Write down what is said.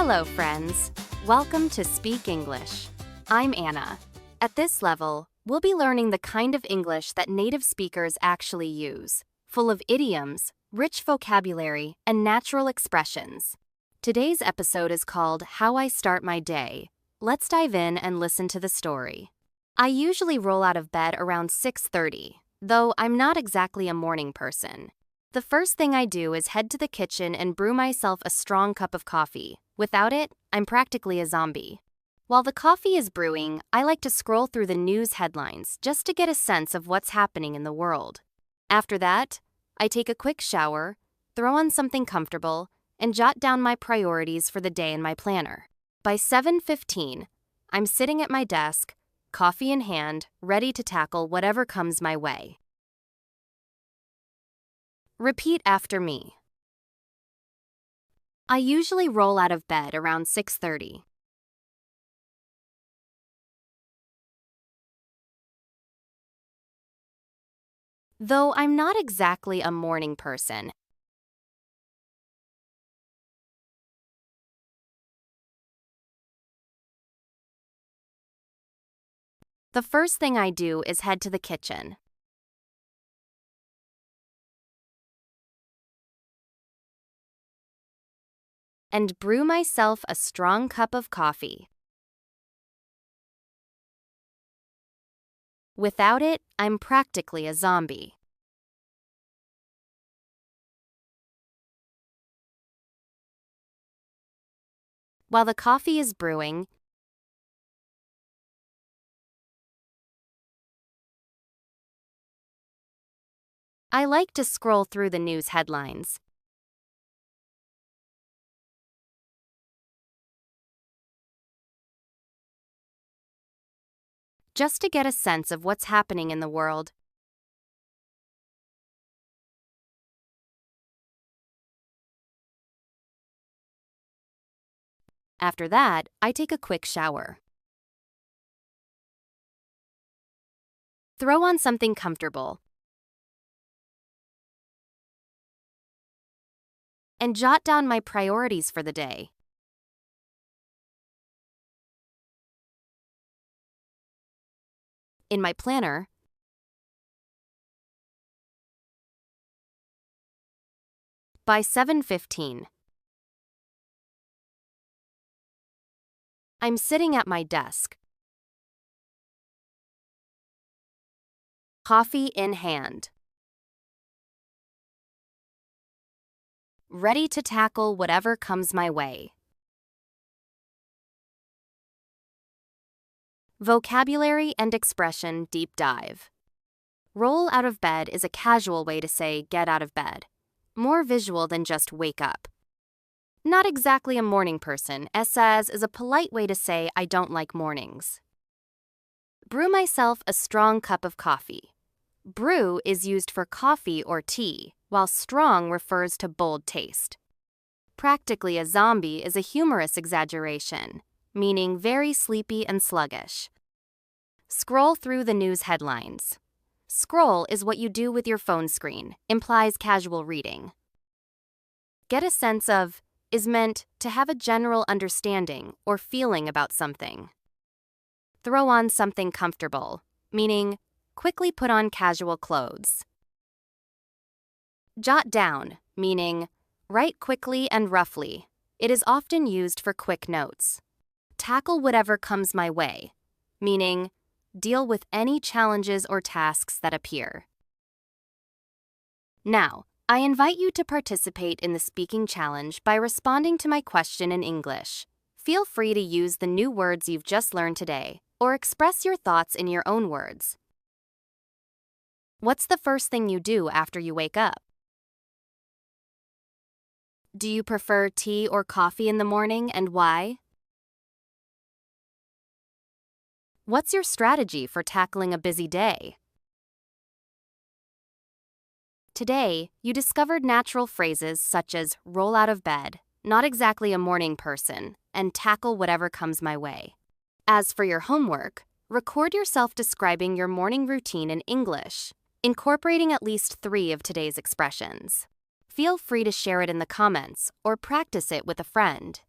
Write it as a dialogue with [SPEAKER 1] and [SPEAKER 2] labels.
[SPEAKER 1] Hello, friends. Welcome to Speak English. I'm Anna. At this level, we'll be learning the kind of English that native speakers actually use, full of idioms, rich vocabulary, and natural expressions. Today's episode is called How I Start My Day. Let's dive in and listen to the story. I usually roll out of bed around 6:30, though I'm not exactly a morning person. The first thing I do is head to the kitchen and brew myself a strong cup of coffee. Without it, I'm practically a zombie. While the coffee is brewing, I like to scroll through the news headlines just to get a sense of what's happening in the world. After that, I take a quick shower, throw on something comfortable, and jot down my priorities for the day in my planner. By 7:15, I'm sitting at my desk, coffee in hand, ready to tackle whatever comes my way. Repeat after me. I usually roll out of bed around 6:30. Though I'm not exactly a morning person. The first thing I do is head to the kitchen. And brew myself a strong cup of coffee. Without it, I'm practically a zombie. While the coffee is brewing, I like to scroll through the news headlines. Just to get a sense of what's happening in the world. After that, I take a quick shower. Throw on something comfortable. And jot down my priorities for the day. In my planner, by 7:15, I'm sitting at my desk, coffee in hand, ready to tackle whatever comes my way. Vocabulary and expression deep dive. Roll out of bed is a casual way to say get out of bed, more visual than just wake up. Not exactly a morning person, as is a polite way to say I don't like mornings. Brew myself a strong cup of coffee. Brew is used for coffee or tea, while strong refers to bold taste. Practically a zombie is a humorous exaggeration, meaning very sleepy and sluggish. Scroll through the news headlines. Scroll is what you do with your phone screen, implies casual reading. Get a sense of is meant to have a general understanding or feeling about something. Throw on something comfortable, meaning quickly put on casual clothes. Jot down, meaning write quickly and roughly. It is often used for quick notes. Tackle whatever comes my way, meaning deal with any challenges or tasks that appear. Now, I invite you to participate in the speaking challenge by responding to my question in English. Feel free to use the new words you've just learned today, or express your thoughts in your own words. What's the first thing you do after you wake up? Do you prefer tea or coffee in the morning, and why? What's your strategy for tackling a busy day? Today, you discovered natural phrases such as roll out of bed, not exactly a morning person, and tackle whatever comes my way. As for your homework, record yourself describing your morning routine in English, incorporating at least 3 of today's expressions. Feel free to share it in the comments or practice it with a friend.